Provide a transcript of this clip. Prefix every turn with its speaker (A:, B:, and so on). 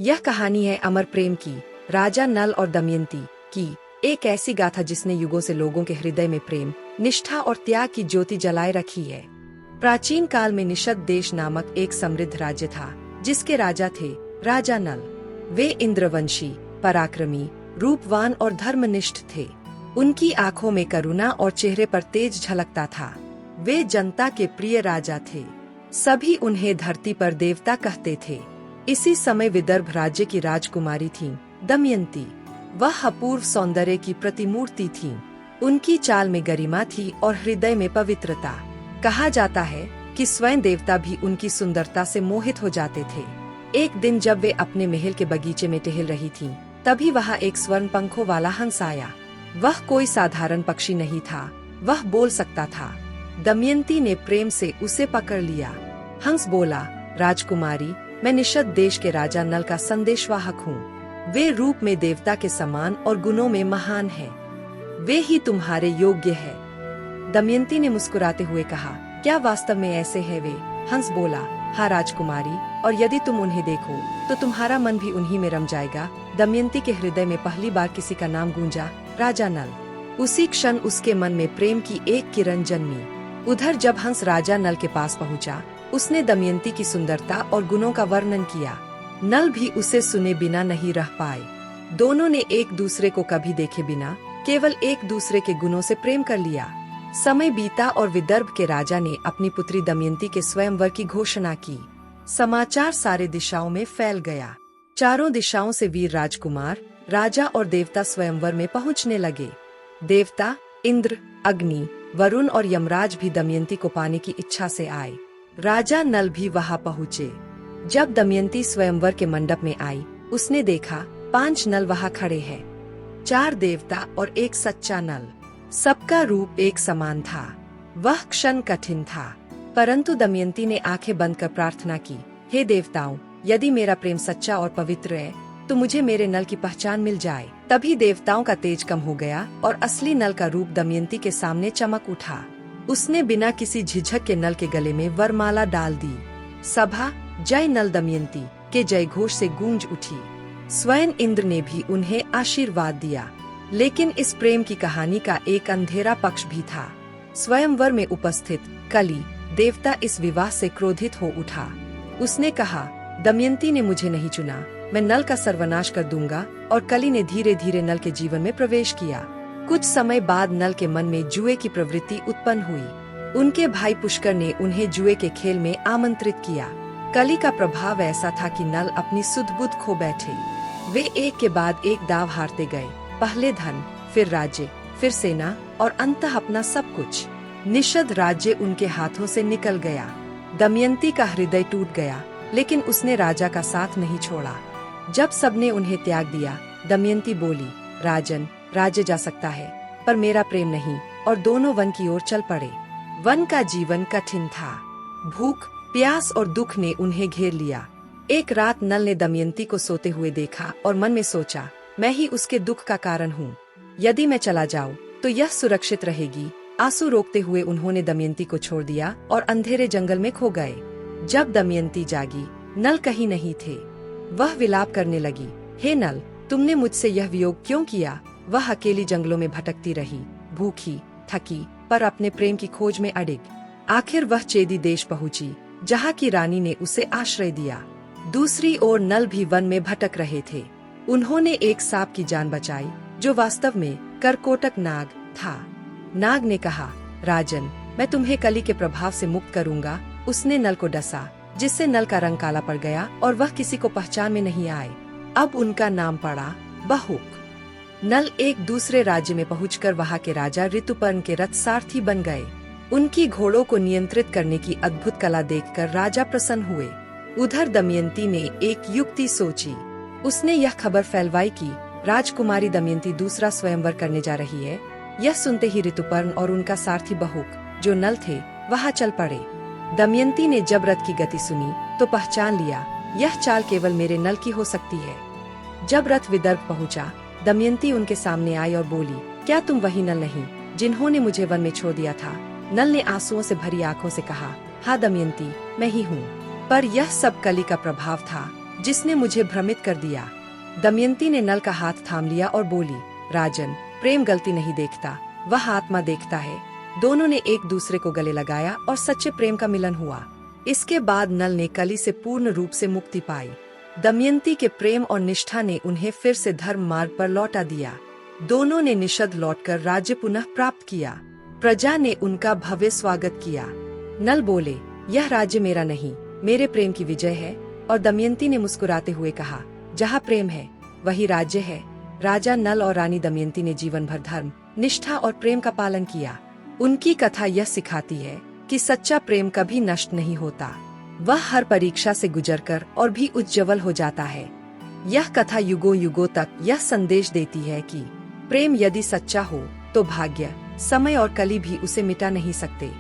A: यह कहानी है अमर प्रेम की, राजा नल और दमयंती की, एक ऐसी गाथा जिसने युगों से लोगों के हृदय में प्रेम, निष्ठा और त्याग की ज्योति जलाए रखी है। प्राचीन काल में निषद देश नामक एक समृद्ध राज्य था, जिसके राजा थे राजा नल। वे इंद्रवंशी, पराक्रमी, रूपवान और धर्मनिष्ठ थे। उनकी आंखों में करुणा और चेहरे पर तेज झलकता था। वे जनता के प्रिय राजा थे। सभी उन्हें धरती पर देवता कहते थे। इसी समय विदर्भ राज्य की राजकुमारी थीं दमयंती। वह अपूर्व सौंदर्य की प्रतिमूर्ति थीं। उनकी चाल में गरिमा थी और हृदय में पवित्रता। कहा जाता है कि स्वयं देवता भी उनकी सुंदरता से मोहित हो जाते थे। एक दिन जब वे अपने महल के बगीचे में टहल रही थीं, तभी वहां एक स्वर्ण पंखों वाला हंस आया। वह कोई साधारण पक्षी नहीं था, वह बोल सकता था। दमयंती ने प्रेम से उसे पकड़ लिया। हंस बोला, राजकुमारी, मैं निषद देश के राजा नल का संदेशवाहक हूँ। वे रूप में देवता के समान और गुणों में महान हैं। वे ही तुम्हारे योग्य है। दमयंती ने मुस्कुराते हुए कहा, क्या वास्तव में ऐसे है वे? हंस बोला, हाँ राजकुमारी, और यदि तुम उन्हें देखो तो तुम्हारा मन भी उन्हीं में रम जाएगा। दमयंती के हृदय में पहली बार किसी का नाम गूंजा, राजा नल। उसी क्षण उसके मन में प्रेम की एक किरण जन्मी। उधर जब हंस राजा नल के पास पहुंचा, उसने दमयंती की सुंदरता और गुणों का वर्णन किया। नल भी उसे सुने बिना नहीं रह पाए। दोनों ने एक दूसरे को कभी देखे बिना केवल एक दूसरे के गुणों से प्रेम कर लिया। समय बीता और विदर्भ के राजा ने अपनी पुत्री दमयंती के स्वयंवर की घोषणा की। समाचार सारे दिशाओं में फैल गया। चारों दिशाओं से वीर राजकुमार, राजा और देवता स्वयंवर में पहुंचने लगे। देवता इंद्र, अग्नि, वरुण और यमराज भी दमयंती को पाने की इच्छा से आए। राजा नल भी वहां पहुँचे। जब दमयंती स्वयंवर के मंडप में आई, उसने देखा 5 नल वहां खड़े हैं। 4 देवता और एक सच्चा नल। सबका रूप एक समान था। वह क्षण कठिन था, परंतु दमयंती ने आंखें बंद कर प्रार्थना की, हे देवताओं, यदि मेरा प्रेम सच्चा और पवित्र है तो मुझे मेरे नल की पहचान मिल जाए। तभी देवताओं का तेज कम हो गया और असली नल का रूप दमयंती के सामने चमक उठा। उसने बिना किसी झिझक के नल के गले में वरमाला डाल दी। सभा जय नल दमयंती के जय घोष से गूंज उठी। स्वयं इंद्र ने भी उन्हें आशीर्वाद दिया। लेकिन इस प्रेम की कहानी का एक अंधेरा पक्ष भी था। स्वयंवर में उपस्थित कली देवता इस विवाह से क्रोधित हो उठा। उसने कहा, दमयंती ने मुझे नहीं चुना, मैं नल का सर्वनाश कर दूंगा। और कली ने धीरे धीरे नल के जीवन में प्रवेश किया। कुछ समय बाद नल के मन में जुए की प्रवृत्ति उत्पन्न हुई। उनके भाई पुष्कर ने उन्हें जुए के खेल में आमंत्रित किया। कली का प्रभाव ऐसा था कि नल अपनी सुध बुध खो बैठे। वे एक के बाद एक दाव हारते गए। पहले धन, फिर राज्य, फिर सेना और अंततः अपना सब कुछ। निषद राज्य उनके हाथों से निकल गया। दमयंती का हृदय टूट गया, लेकिन उसने राजा का साथ नहीं छोड़ा। जब सबने उन्हें त्याग दिया, दमयंती बोली, राजन, राज्य जा सकता है, पर मेरा प्रेम नहीं। और दोनों वन की ओर चल पड़े। वन का जीवन कठिन था। भूख, प्यास और दुख ने उन्हें घेर लिया। एक रात नल ने दमयंती को सोते हुए देखा और मन में सोचा, मैं ही उसके दुख का कारण हूँ। यदि मैं चला जाऊँ तो यह सुरक्षित रहेगी। आंसू रोकते हुए उन्होंने दमयंती को छोड़ दिया और अंधेरे जंगल में खो गए। जब दमयंती जागी, नल कहीं नहीं थे। वह विलाप करने लगी, हे नल, तुमने मुझसे यह वियोग क्यों किया? वह अकेली जंगलों में भटकती रही, भूखी, थकी, पर अपने प्रेम की खोज में अडिग। आखिर वह चेदी देश पहुंची, जहाँ की रानी ने उसे आश्रय दिया। दूसरी ओर नल भी वन में भटक रहे थे। उन्होंने एक सांप की जान बचाई, जो वास्तव में करकोटक नाग था। नाग ने कहा, राजन, मैं तुम्हें कली के प्रभाव से मुक्त करूंगा। उसने नल को डसा, जिससे नल का रंग काला पड़ गया और वह किसी को पहचान में नहीं आए। अब उनका नाम पड़ा बहुक। नल एक दूसरे राज्य में पहुंचकर वहां के राजा ऋतुपर्ण के रथ सारथी बन गए। उनकी घोड़ों को नियंत्रित करने की अद्भुत कला देखकर राजा प्रसन्न हुए। उधर दमयंती ने एक युक्ति सोची। उसने यह खबर फैलवाई कि राजकुमारी दमयंती दूसरा स्वयंवर करने जा रही है। यह सुनते ही ऋतुपर्ण और उनका सारथी बहुक, जो नल थे, वहां चल पड़े। दमयंती ने जब रथ की गति सुनी तो पहचान लिया, यह चाल केवल मेरे नल की हो सकती है। जब रथ विदर्भ पहुंचा, दमयंती उनके सामने आई और बोली, क्या तुम वही नल नहीं जिन्होंने मुझे वन में छोड़ दिया था? नल ने आंसुओं से भरी आंखों से कहा, हाँ दमयंती, मैं ही हूँ। पर यह सब कली का प्रभाव था। जिसने मुझे भ्रमित कर दिया। दमयंती ने नल का हाथ थाम लिया और बोली, राजन, प्रेम गलती नहीं देखता, वह आत्मा देखता है। दोनों ने एक दूसरे को गले लगाया और सच्चे प्रेम का मिलन हुआ। इसके बाद नल ने कली से पूर्ण रूप से मुक्ति पाई। दमयंती के प्रेम और निष्ठा ने उन्हें फिर से धर्म मार्ग पर लौटा दिया। दोनों ने निषद लौटकर राज्य पुनः प्राप्त किया। प्रजा ने उनका भव्य स्वागत किया। नल बोले, यह राज्य मेरा नहीं, मेरे प्रेम की विजय है। और दमयंती ने मुस्कुराते हुए कहा, जहाँ प्रेम है वही राज्य है। राजा नल और रानी दमयंती ने जीवन भर धर्म, निष्ठा और प्रेम का पालन किया। उनकी कथा यह सिखाती है कि सच्चा प्रेम कभी नष्ट नहीं होता, वह हर परीक्षा से गुजरकर और भी उज्जवल हो जाता है। यह कथा युगों युगों तक यह संदेश देती है कि प्रेम यदि सच्चा हो तो भाग्य, समय और कली भी उसे मिटा नहीं सकते।